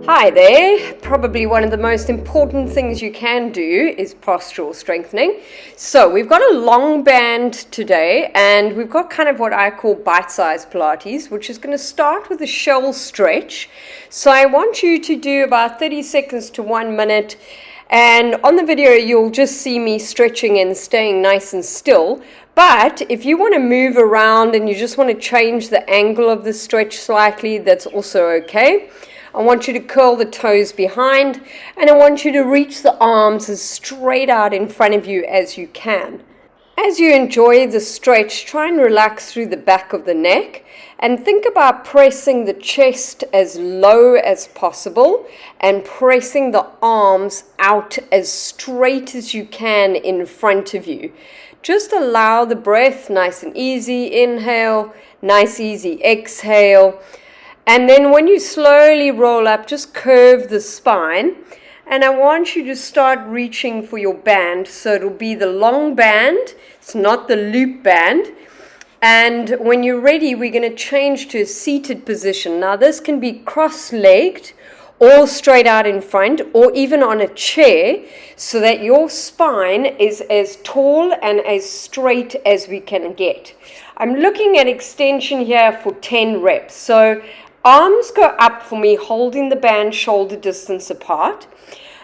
Hi there. Probably one of the most important things you can do is postural strengthening. So we've got a long band today, and we've got kind of what I call bite-sized Pilates, which is going to start with a shell stretch. So I want you to do about 30 seconds to 1 minute. And on the video, you'll just see me stretching and staying nice and still. But if you want to move around and you just want to change the angle of the stretch slightly, that's also okay. I want you to curl the toes behind, and I want you to reach the arms as straight out in front of you as you can. As you enjoy the stretch, try and relax through the back of the neck and think about pressing the chest as low as possible and pressing the arms out as straight as you can in front of you. Just allow the breath, nice and easy, inhale, nice easy exhale. And then when you slowly roll up, just curve the spine. And I want you to start reaching for your band. So it'll be the long band. It's not the loop band. And when you're ready, we're going to change to a seated position. Now this can be cross-legged or straight out in front or even on a chair so that your spine is as tall and as straight as we can get. I'm looking at extension here for 10 reps. So arms go up for me, holding the band shoulder distance apart.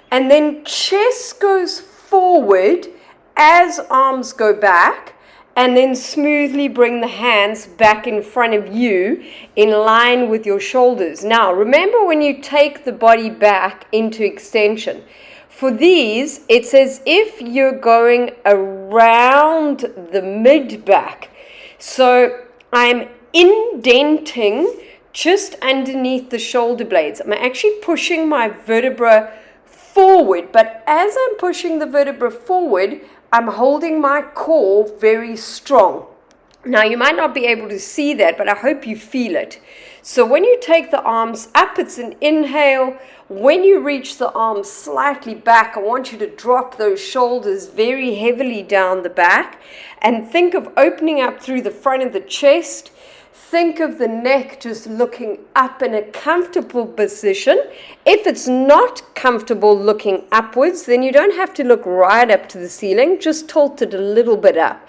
And then chest goes forward as arms go back. And then smoothly bring the hands back in front of you in line with your shoulders. Now, remember when you take the body back into extension. For these, it's as if you're going around the mid-back. So I'm indenting just underneath the shoulder blades. I'm actually pushing my vertebra forward, but as I'm pushing the vertebra forward, I'm holding my core very strong. Now, you might not be able to see that, but I hope you feel it. So when you take the arms up, it's an inhale. When you reach the arms slightly back, I want you to drop those shoulders very heavily down the back and think of opening up through the front of the chest. Think of the neck just looking up in a comfortable position. If it's not comfortable looking upwards, then you don't have to look right up to the ceiling, just tilt it a little bit up.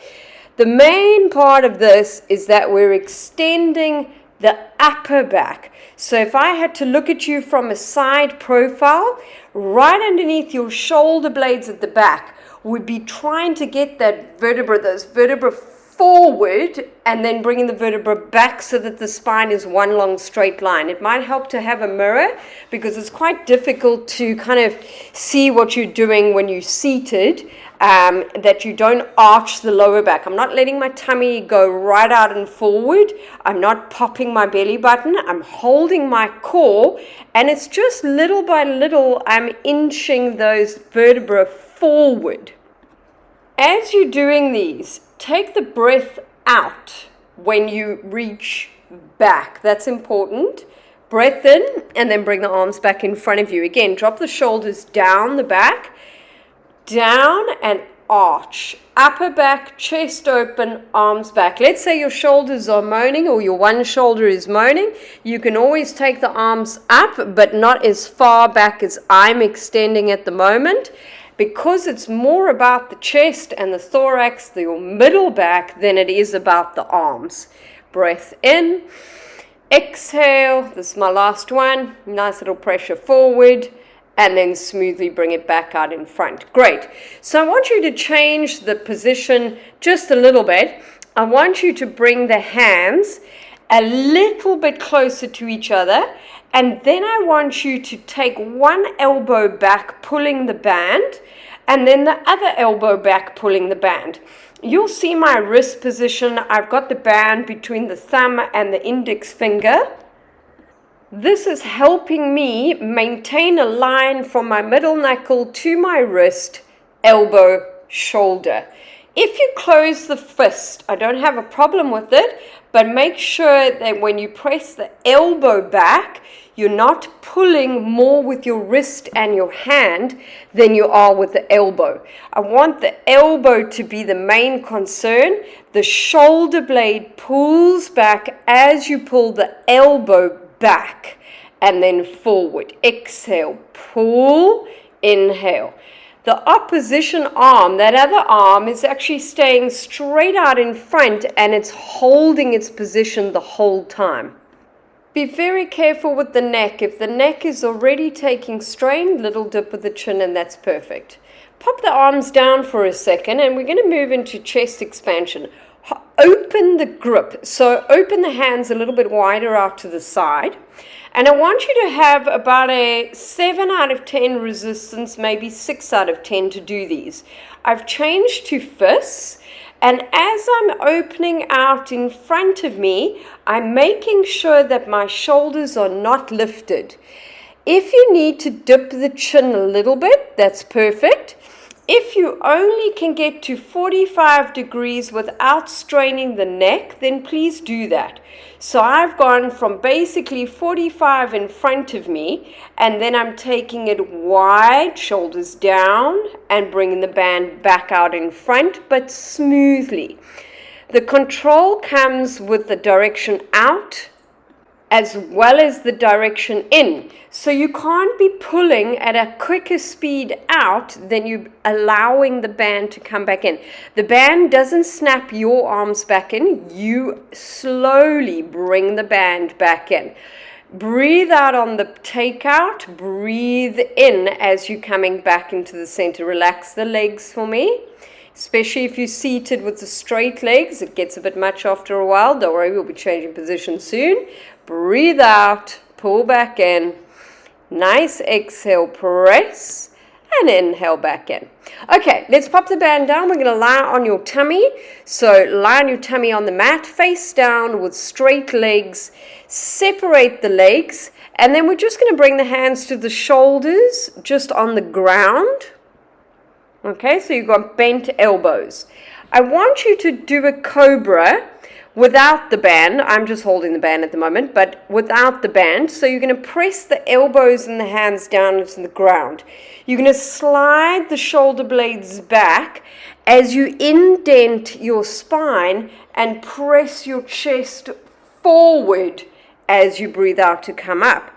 The main part of this is that we're extending the upper back. So if I had to look at you from a side profile, right underneath your shoulder blades at the back, we'd be trying to get that vertebra, those vertebrae forward and then bringing the vertebra back so that the spine is one long straight line. It might help to have a mirror because it's quite difficult to kind of see what you're doing when you're seated, that you don't arch the lower back. I'm not letting my tummy go right out and forward. I'm not popping my belly button. I'm holding my core, and it's just little by little I'm inching those vertebrae forward. As you're doing these, take the breath out when you reach back. That's important. Breath in and then bring the arms back in front of you. Again, drop the shoulders down the back, down and arch. Upper back, chest open, arms back. Let's say your shoulders are moaning or your one shoulder is moaning. You can always take the arms up, but not as far back as I'm extending at the moment, because it's more about the chest and the thorax, the middle back, than it is about the arms. Breath in, exhale, this is my last one, nice little pressure forward, and then smoothly bring it back out in front. Great. So I want you to change the position just a little bit. I want you to bring the hands a little bit closer to each other, and then I want you to take one elbow back, pulling the band, and then the other elbow back, pulling the band. You'll see my wrist position. I've got the band between the thumb and the index finger. This is helping me maintain a line from my middle knuckle to my wrist, elbow, shoulder. If you close the fist, I don't have a problem with it, but make sure that when you press the elbow back, you're not pulling more with your wrist and your hand than you are with the elbow. I want the elbow to be the main concern. The shoulder blade pulls back as you pull the elbow back. and then forward. Exhale, pull, inhale. The opposition arm, that other arm, is actually staying straight out in front and it's holding its position the whole time. Be very careful with the neck. If the neck is already taking strain, little dip with the chin and that's perfect. Pop the arms down for a second and we're going to move into chest expansion. Open the grip. So open the hands a little bit wider out to the side. And I want you to have about a 7 out of 10 resistance, maybe 6 out of 10 to do these. I've changed to fists. And as I'm opening out in front of me, I'm making sure that my shoulders are not lifted. If you need to dip the chin a little bit, that's perfect. If you only can get to 45 degrees without straining the neck, then please do that. So I've gone from basically 45 in front of me, and then I'm taking it wide, shoulders down, and bringing the band back out in front, but smoothly. The control comes with the direction out, as well as the direction in. So you can't be pulling at a quicker speed out than you allowing the band to come back in. The band doesn't snap your arms back in. You slowly bring the band back in. Breathe out on the takeout. Breathe in as you're coming back into the center. Relax the legs for me. Especially if you're seated with the straight legs. It gets a bit much after a while. Don't worry, we'll be changing position soon. Breathe out, pull back in. Nice exhale, press, and inhale back in. Okay, let's pop the band down. We're going to lie on your tummy. So lie on your tummy on the mat, face down with straight legs. Separate the legs. And then we're just going to bring the hands to the shoulders, just on the ground. Okay, so you've got bent elbows. I want you to do a cobra without the band. I'm just holding the band at the moment, but without the band. So you're going to press the elbows and the hands down into the ground. You're going to slide the shoulder blades back as you indent your spine and press your chest forward as you breathe out to come up.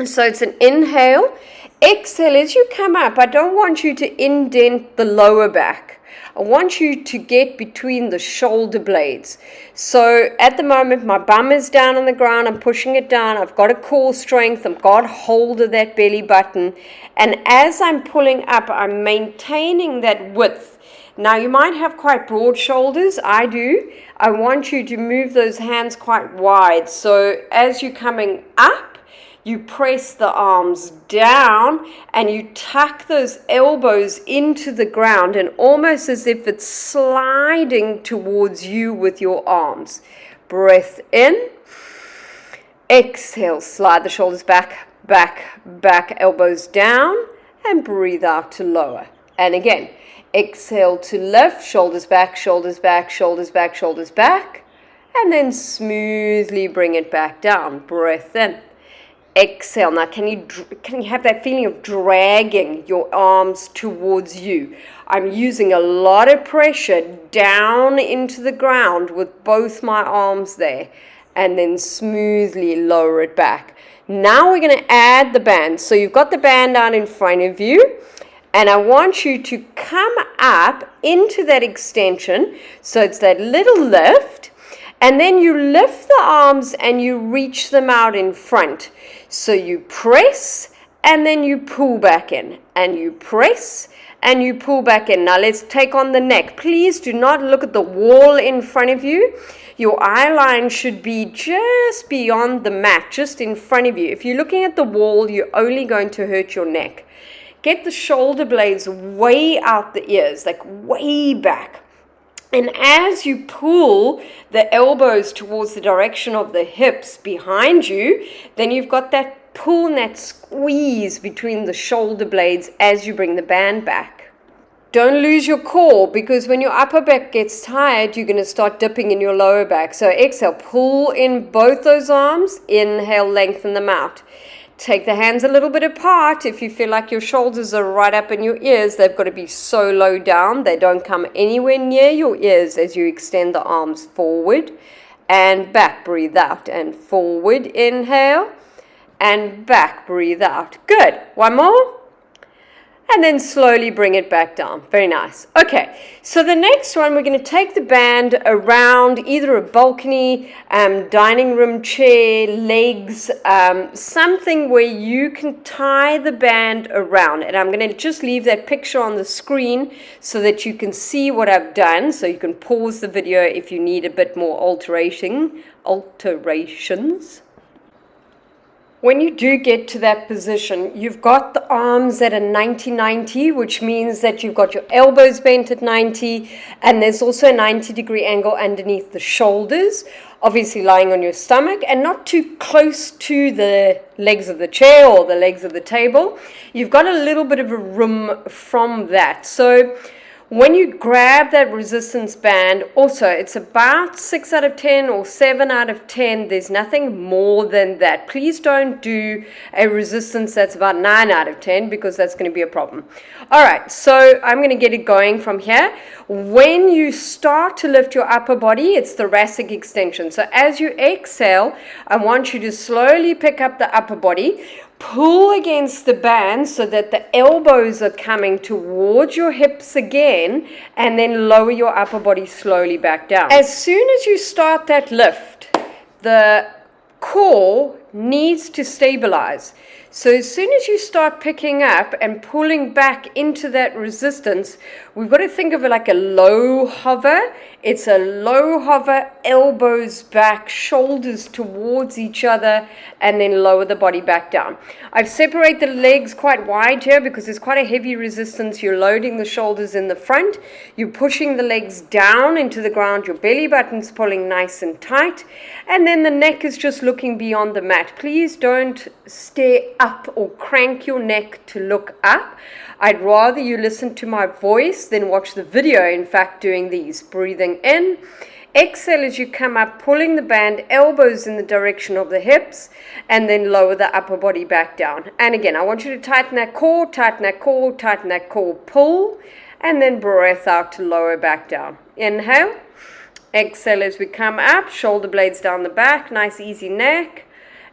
So it's an inhale. Exhale as you come up. I don't want you to indent the lower back. I want you to get between the shoulder blades. So at the moment, my bum is down on the ground. I'm pushing it down. I've got a core strength. I've got hold of that belly button. And as I'm pulling up, I'm maintaining that width. Now, you might have quite broad shoulders. I do. I want you to move those hands quite wide. So as you're coming up, you press the arms down and you tuck those elbows into the ground and almost as if it's sliding towards you with your arms. Breath in. Exhale, slide the shoulders back, back, back, elbows down, and breathe out to lower. And again, exhale to lift, shoulders back, shoulders back, shoulders back, shoulders back, and then smoothly bring it back down. Breath in. Exhale. Now, can you have that feeling of dragging your arms towards you? I'm using a lot of pressure down into the ground with both my arms there, and then smoothly lower it back. Now we're going to add the band. So you've got the band out in front of you, and I want you to come up into that extension. So it's that little lift. And then you lift the arms and you reach them out in front. So you press and then you pull back in. And you press and you pull back in. Now let's take on the neck. Please do not look at the wall in front of you. Your eye line should be just beyond the mat, just in front of you. If you're looking at the wall, you're only going to hurt your neck. Get the shoulder blades way out the ears, like way back. And as you pull the elbows towards the direction of the hips behind you, then you've got that pull and that squeeze between the shoulder blades as you bring the band back. Don't lose your core, because when your upper back gets tired, you're going to start dipping in your lower back. So exhale, pull in both those arms. Inhale, lengthen them out. Take the hands a little bit apart. If you feel like your shoulders are right up in your ears, they've got to be so low down. They don't come anywhere near your ears as you extend the arms forward and back. Breathe out and forward. Inhale and back. Breathe out. Good. One more. And then slowly bring it back down. Very nice. Okay, so the next one, we're going to take the band around either a balcony, dining room chair, legs, something where you can tie the band around. And I'm going to just leave that picture on the screen so that you can see what I've done. So you can pause the video if you need a bit more alterations. When you do get to that position, you've got the arms at a 90-90, which means that you've got your elbows bent at 90, and there's also a 90-degree angle underneath the shoulders, obviously lying on your stomach, and not too close to the legs of the chair or the legs of the table. You've got a little bit of a room from that. So when you grab that resistance band, also it's about 6 out of 10 or 7 out of 10. There's nothing more than that. Please don't do a resistance that's about 9 out of 10 because that's going to be a problem. All right, so I'm going to get it going from here. When you start to lift your upper body, it's thoracic extension. So as you exhale, I want you to slowly pick up the upper body. Pull against the band so that the elbows are coming towards your hips again, and then lower your upper body slowly back down. As soon as you start that lift, the core needs to stabilize. So as soon as you start picking up and pulling back into that resistance, we've got to think of it like a low hover. It's a low hover, elbows back, shoulders towards each other, and then lower the body back down. I've separated the legs quite wide here because there's quite a heavy resistance. You're loading the shoulders in the front. You're pushing the legs down into the ground. Your belly button's pulling nice and tight. And then the neck is just looking beyond the mat. Please don't stare up or crank your neck to look up. I'd rather you listen to my voice than watch the video, in fact, doing these. Breathing in. Exhale as you come up, pulling the band, elbows in the direction of the hips, and then lower the upper body back down. And again, I want you to tighten that core, tighten that core, tighten that core, pull, and then breath out to lower back down. Inhale. Exhale as we come up, shoulder blades down the back, nice easy neck,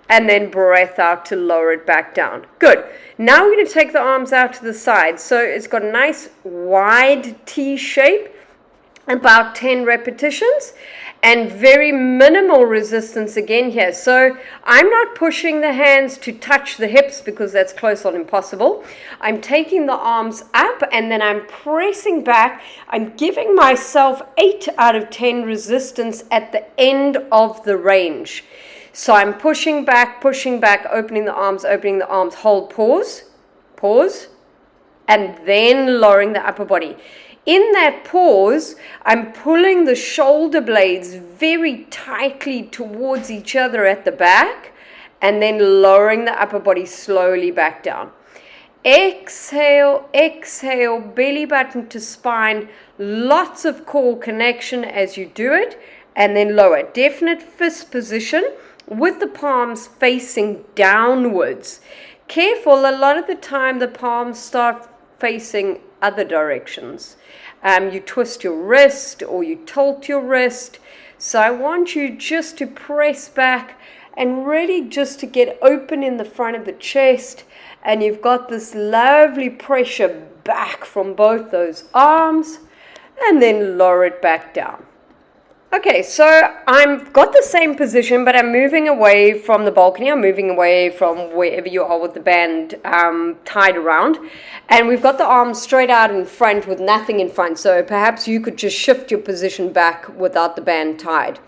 and then breath out to lower it back down. Good. Now we're going to take the arms out to the side. So it's got a nice wide T shape, about 10 repetitions, and very minimal resistance again here. So I'm not pushing the hands to touch the hips because that's close on impossible. I'm taking the arms up and then I'm pressing back. I'm giving myself 8 out of 10 resistance at the end of the range. So I'm pushing back, opening the arms, hold, pause, and then lowering the upper body. In that pause, I'm pulling the shoulder blades very tightly towards each other at the back, and then lowering the upper body slowly back down. Exhale, exhale, belly button to spine, lots of core connection as you do it, and then lower. Definite fist position with the palms facing downwards. Careful, a lot of the time the palms start facing other directions. You twist your wrist or you tilt your wrist. So I want you just to press back and really just to get open in the front of the chest. And you've got this lovely pressure back from both those arms, and then lower it back down. Okay, so I've got the same position, but I'm moving away from the balcony. I'm moving away from wherever you are with the band tied around. And we've got the arms straight out in front with nothing in front. So perhaps you could just shift your position back without the band tied.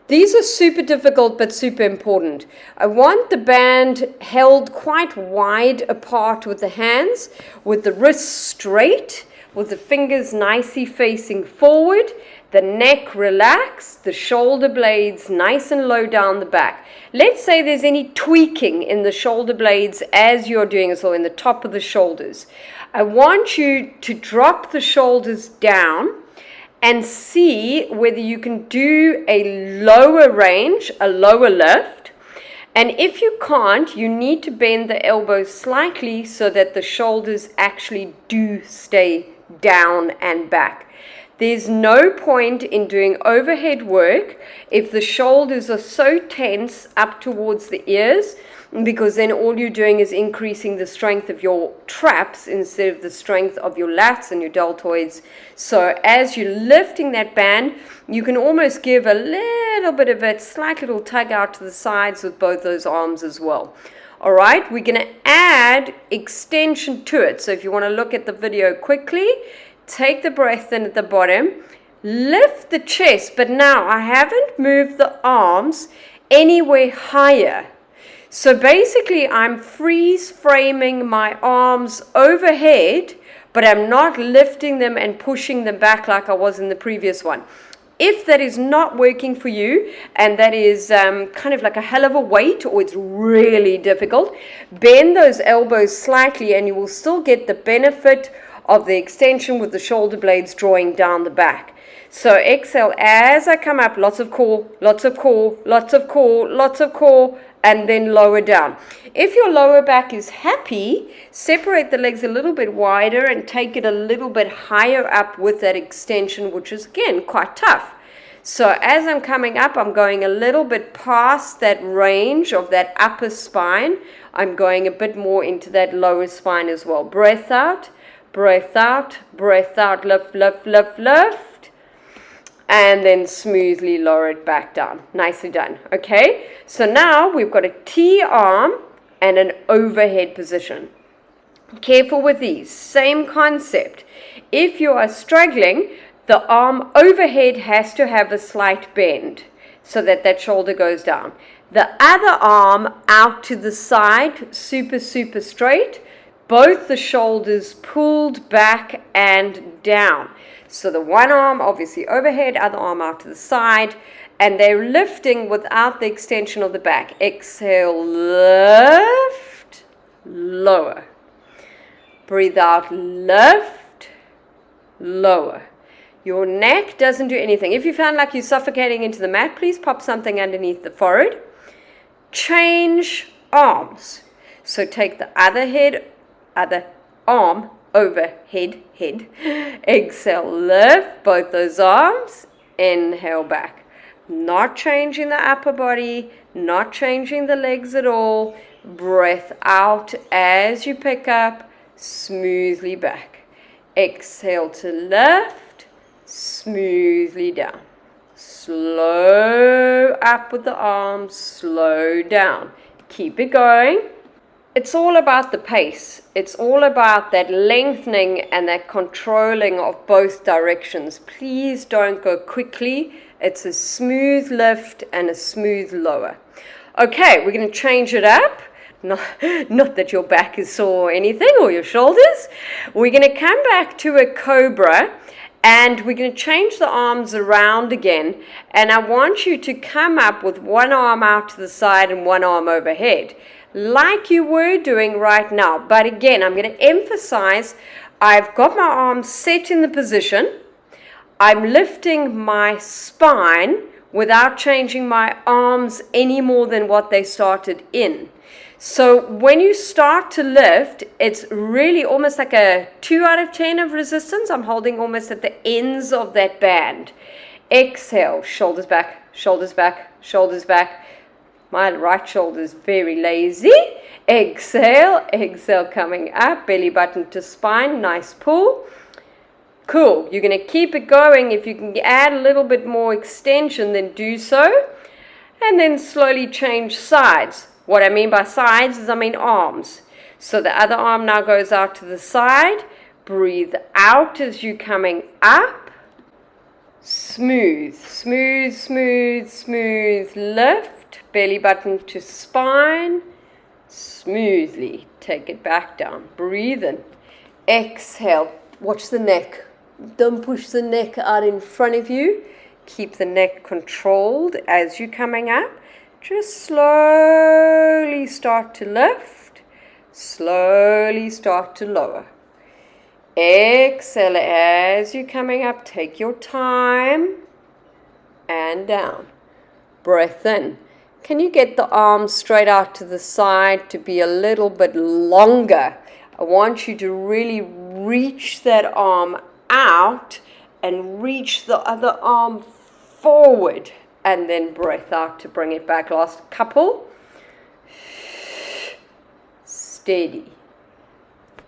These are super difficult, but super important. I want the band held quite wide apart with the hands, with the wrists straight, with the fingers nicely facing forward, the neck relaxed, the shoulder blades nice and low down the back. Let's say there's any tweaking in the shoulder blades as you're doing this, or in the top of the shoulders. I want you to drop the shoulders down and see whether you can do a lower range, a lower lift. And if you can't, you need to bend the elbows slightly so that the shoulders actually do stay down and back. There's no point in doing overhead work if the shoulders are so tense up towards the ears because then all you're doing is increasing the strength of your traps instead of the strength of your lats and your deltoids. So as you're lifting that band, you can almost give a little bit of a slight little tug out to the sides with both those arms as well. All right, we're going to add extension to it. So if you want to look at the video quickly, take the breath in at the bottom, lift the chest, but now I haven't moved the arms anywhere higher. So basically I'm freeze framing my arms overhead, but I'm not lifting them and pushing them back like I was in the previous one. If that is not working for you, and that is kind of like a hell of a weight, or it's really difficult, bend those elbows slightly and you will still get the benefit of the extension with the shoulder blades drawing down the back. So exhale as I come up, lots of core, lots of core, lots of core, lots of core, and then lower down. If your lower back is happy, separate the legs a little bit wider and take it a little bit higher up with that extension, which is again quite tough. So as I'm coming up, I'm going a little bit past that range of that upper spine. I'm going a bit more into that lower spine as well. Breath out, breath out, breath out, lift, lift, lift, lift. And then smoothly lower it back down. Nicely done. Okay, so now we've got a T arm and an overhead position. Careful with these. Same concept. If you are struggling, the arm overhead has to have a slight bend so that that shoulder goes down. The other arm out to the side, super, super straight. Both the shoulders pulled back and down. So the one arm obviously overhead, other arm out to the side, and they're lifting without the extension of the back. Exhale, lift, lower. Breathe out, lift, lower. Your neck doesn't do anything. If you feel like you're suffocating into the mat, please pop something underneath the forehead. Change arms. So take the other arm over head. Exhale, lift both those arms. Inhale back. Not changing the upper body, not changing the legs at all. Breath out as you pick up, smoothly back. Exhale to lift, smoothly down. Slow up with the arms, slow down. Keep it going. It's all about the pace. It's all about that lengthening and that controlling of both directions. Please don't go quickly. It's a smooth lift and a smooth lower. Okay, we're going to change it up. Not that your back is sore or anything, or your shoulders. We're going to come back to a cobra, and we're going to change the arms around again. And I want you to come up with one arm out to the side and one arm overhead, like you were doing right now. But again, I'm going to emphasize, I've got my arms set in the position. I'm lifting my spine without changing my arms any more than what they started in. So when you start to lift, it's really almost like a 2 out of 10 of resistance. I'm holding almost at the ends of that band. Exhale, shoulders back, shoulders back, shoulders back. My right shoulder is very lazy. Exhale, exhale coming up, belly button to spine, nice pull. Cool, you're going to keep it going. If you can add a little bit more extension, then do so. And then slowly change sides. What I mean by sides is I mean arms. So the other arm now goes out to the side. Breathe out as you're coming up. Smooth, smooth, smooth, smooth. Lift, belly button to spine. Smoothly take it back down. Breathe in. Exhale. Watch the neck. Don't push the neck out in front of you. Keep the neck controlled as you're coming up. Just slowly start to lift. Slowly start to lower. Exhale as you're coming up. Take your time. And down. Breath in. Can you get the arms straight out to the side to be a little bit longer? I want you to really reach that arm out and reach the other arm forward. And then breath out to bring it back. Last couple. steady.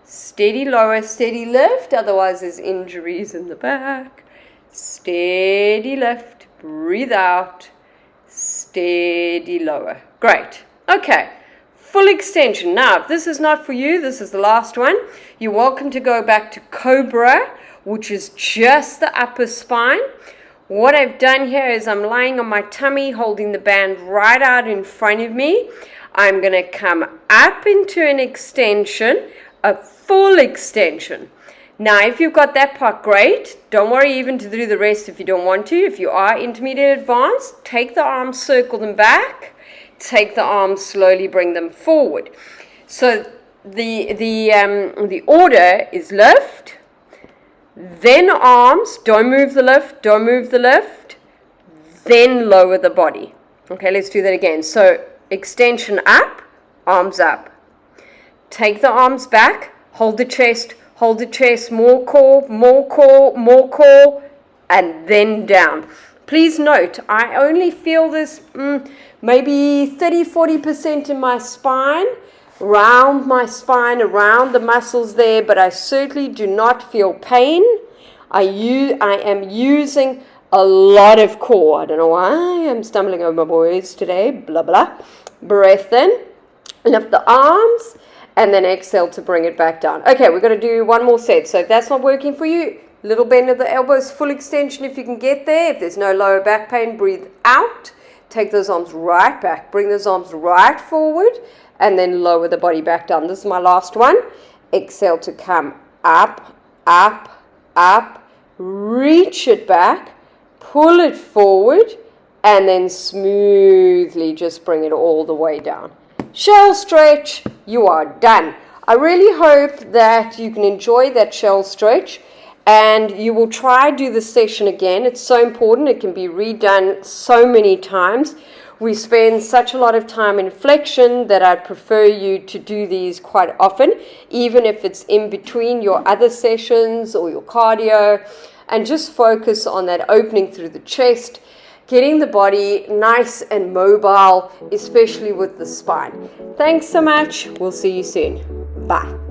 Steady lower, steady lift, otherwise there's injuries in the back. Steady lift, breathe out, steady lower. Great. Okay, full extension. Now, if this is not for you, this is the last one. You're welcome to go back to Cobra, which is just the upper spine. What I've done here is I'm lying on my tummy, holding the band right out in front of me. I'm going to come up into an extension, a full extension. Now, if you've got that part, great. Don't worry even to do the rest if you don't want to. If you are intermediate advanced, take the arms, circle them back. Take the arms, slowly bring them forward. So the order is lift, then arms, don't move the lift, don't move the lift, then lower the body. Okay, let's do that again. So extension up, arms up. Take the arms back, hold the chest, more core, more core, more core, and then down. Please note, I only feel this maybe 30-40% in my spine, around the muscles there, but I certainly do not feel pain. I am using a lot of core. I don't know why I'm stumbling over my words today, blah, blah. Breath in, lift the arms, and then exhale to bring it back down. Okay, we're going to do one more set. So if that's not working for you, little bend of the elbows, full extension if you can get there. If there's no lower back pain, breathe out. Take those arms right back. Bring those arms right forward. And then lower the body back down. This is my last one. Exhale to come up, up, up. Reach it back. Pull it forward. And then smoothly just bring it all the way down. Shell stretch. You are done. I really hope that you can enjoy that shell stretch. And you will try do the session again. It's so important. It can be redone so many times. We spend such a lot of time in flexion that I'd prefer you to do these quite often, even if it's in between your other sessions or your cardio, and just focus on that opening through the chest, getting the body nice and mobile, especially with the spine. Thanks so much. We'll see you soon. Bye.